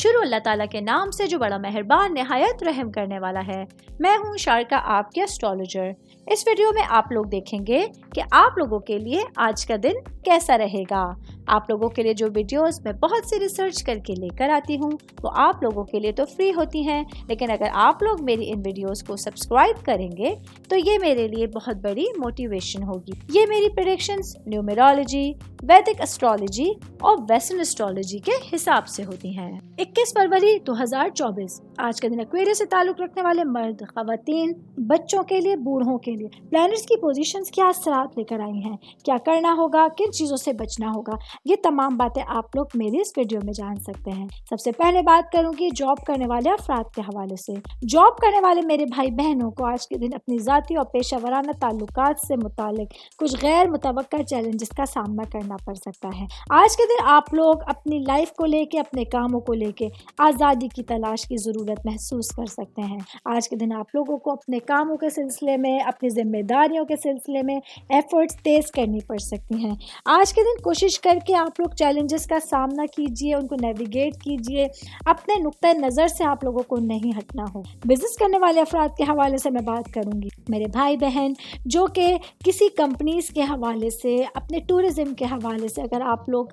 شروع اللہ تعالیٰ کے نام سے جو بڑا مہربان نہایت رحم کرنے والا ہے۔ میں ہوں شارکا، آپ کے اسٹرالوجر۔ اس ویڈیو میں آپ لوگ دیکھیں گے کہ آپ لوگوں کے لیے آج کا دن کیسا رہے گا۔ آپ لوگوں کے لیے جو ویڈیوز میں بہت سی ریسرچ کر کے لے کر آتی ہوں وہ آپ لوگوں کے لیے تو فری ہوتی ہیں، لیکن اگر آپ لوگ میری ان ویڈیوز کو سبسکرائب کریں گے تو یہ میرے لیے بہت بڑی موٹیویشن ہوگی۔ یہ میری پریڈکشنز نیومرولوجی، ویدک اسٹرالوجی اور ویسٹرن اسٹرالوجی کے حساب سے ہوتی ہیں۔ 21 فروری 2024 آج کا دن ایکویرس سے تعلق رکھنے والے مرد، خواتین، بچوں کے لیے، بوڑھوں کے لیے پلانٹس کی پوزیشنز کیا اثرات لے کر آئی ہیں، کیا کرنا ہوگا، کن چیزوں سے بچنا ہوگا، یہ تمام باتیں آپ لوگ میری اس ویڈیو میں جان سکتے ہیں۔ سب سے پہلے بات کروں گی جاب کرنے والے افراد کے حوالے سے۔ جاب کرنے والے میرے بھائی بہنوں کو آج کے دن اپنی ذاتی اور پیشہ ورانہ تعلقات سے متعلق کچھ غیر متوقع چیلنجز کا سامنا کرنا پڑ سکتا ہے۔ آج کے دن آپ لوگ اپنی لائف کو لے کے، اپنے کاموں کو لے کے آزادی کی تلاش کی ضرورت محسوس کر سکتے ہیں۔ آج کے دن آپ لوگوں کو اپنے کاموں کے سلسلے میں، اپنی ذمہ داریوں کے سلسلے میں ایفرٹس تیز کرنی پڑ سکتی ہیں۔ آج کے دن کوشش کر کے آپ لوگ چیلنجز کا سامنا کیجئے، ان کو نیویگیٹ کیجئے، اپنے نقطۂ نظر سے آپ لوگوں کو نہیں ہٹنا ہو۔ بزنس کرنے والے افراد کے حوالے سے میں بات کروں گی۔ میرے بھائی بہن جو کہ کسی کمپنیز کے حوالے سے، اپنے ٹورزم کے حوالے سے اگر آپ لوگ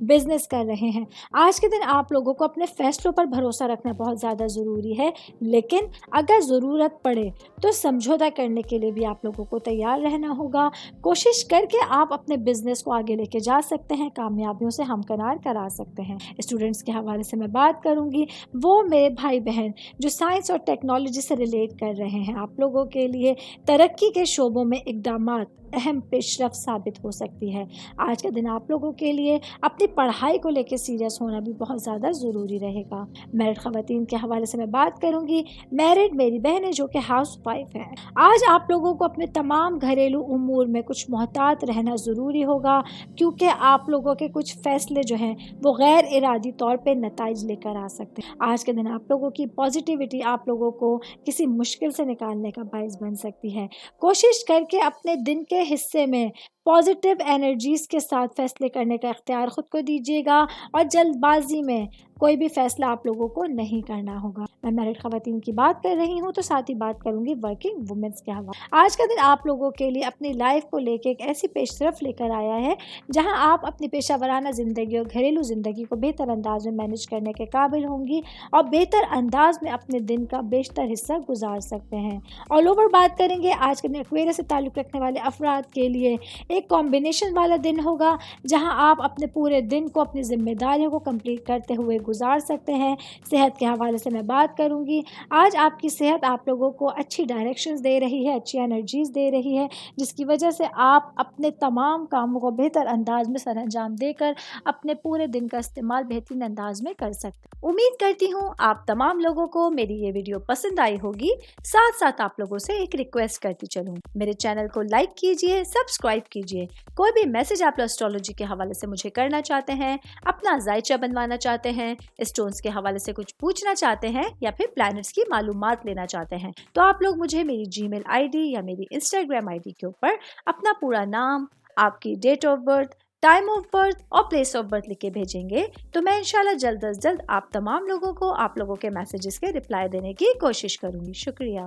بزنس کر رہے ہیں، آج کے دن آپ لوگوں کو اپنے فیصلوں پر بھروسہ رکھنا بہت زیادہ ضروری ہے، لیکن اگر ضرورت پڑے تو سمجھوتہ کرنے کے لیے بھی آپ لوگوں کو تیار رہنا ہوگا۔ کوشش کر کے آپ اپنے بزنس کو آگے لے کے جا سکتے ہیں، کامیابیوں سے ہمکنار کرا سکتے ہیں۔ اسٹوڈنٹس کے حوالے سے میں بات کروں گی، وہ میرے بھائی بہن جو سائنس اور ٹیکنالوجی سے ریلیٹ کر رہے ہیں، آپ لوگوں کے لیے ترقی کے شعبوں میں اقدامات اہم پیش رفت ثابت ہو سکتی ہے۔ آج کا دن آپ لوگوں کے لیے اپنی پڑھائی کو لے کے سیریس ہونا بھی بہت زیادہ ضروری رہے گا۔ میرڈ خواتین کے حوالے سے میں بات کروں گی۔ میرڈ میری بہنیں جو کہ ہاؤس وائف ہیں، آج آپ لوگوں کو اپنے تمام گھریلو امور میں کچھ محتاط رہنا ضروری ہوگا، کیونکہ آپ لوگوں کے کچھ فیصلے جو ہیں وہ غیر ارادی طور پہ نتائج لے کر آ سکتے ہیں۔ آج کے دن آپ لوگوں کی پازیٹیوٹی آپ لوگوں کو کسی مشکل سے نکالنے کا باعث بن سکتی ہے۔ کوشش کر کے اپنے دن کے حصے میں پازیٹیو انرجیز کے ساتھ فیصلے کرنے کا اختیار خود کو دیجیے گا، اور جلد بازی میں کوئی بھی فیصلہ آپ لوگوں کو نہیں کرنا ہوگا۔ میں میرڈ خواتین کی بات کر رہی ہوں تو ساتھ ہی بات کروں گی ورکنگ وومنس کے حوالے۔ آج کا دن آپ لوگوں کے لیے اپنی لائف کو لے کے ایک ایسی پیش رفت لے کر آیا ہے جہاں آپ اپنی پیشہ ورانہ زندگی اور گھریلو زندگی کو بہتر انداز میں مینج کرنے کے قابل ہوں گی، اور بہتر انداز میں اپنے دن کا بیشتر حصہ گزار سکتے ہیں۔ آل اوور بات کریں گے، آج کے دن ایکویرس سے تعلق رکھنے والے افراد کے لیے ایک کمبینیشن والا دن ہوگا جہاں آپ اپنے پورے دن کو اپنی ذمہ داریوں کو کمپلیٹ کرتے ہوئے گزار سکتے ہیں۔ صحت کے حوالے سے میں بات کروں گی۔ آج آپ کی صحت آپ لوگوں کو اچھی ڈائریکشنز دے رہی ہے، اچھی انرجیز دے رہی ہے، جس کی وجہ سے آپ اپنے تمام کاموں کو بہتر انداز میں سر انجام دے کر اپنے پورے دن کا استعمال بہترین انداز میں کر سکتے ہیں۔ امید کرتی ہوں آپ تمام لوگوں کو میری یہ ویڈیو پسند آئی ہوگی۔ ساتھ ساتھ آپ لوگوں سے ایک ریکویسٹ کرتی چلوں، میرے چینل کو لائک کیجئے، سبسکرائب کیجئے۔ کوئی بھی میسج آپ اسٹرالوجی کے حوالے سے مجھے کرنا چاہتے ہیں، اپنا ذائچہ بنوانا چاہتے ہیں، اسٹونز کے حوالے سے کچھ پوچھنا چاہتے ہیں، یا پھر پلانٹس کی معلومات لینا چاہتے ہیں، تو آپ لوگ مجھے میری جی میل آئی ڈی یا میری انسٹاگرام آئی ڈی کے اوپر اپنا پورا نام، آپ کی date of birth, time of birth اور پلیس آف برتھ لکھ کے بھیجیں گے تو میں انشاءاللہ جلد از جلد آپ تمام لوگوں کو آپ لوگوں کے میسیجز کے رپلائی دینے کی کوشش کروں گی۔ شکریہ۔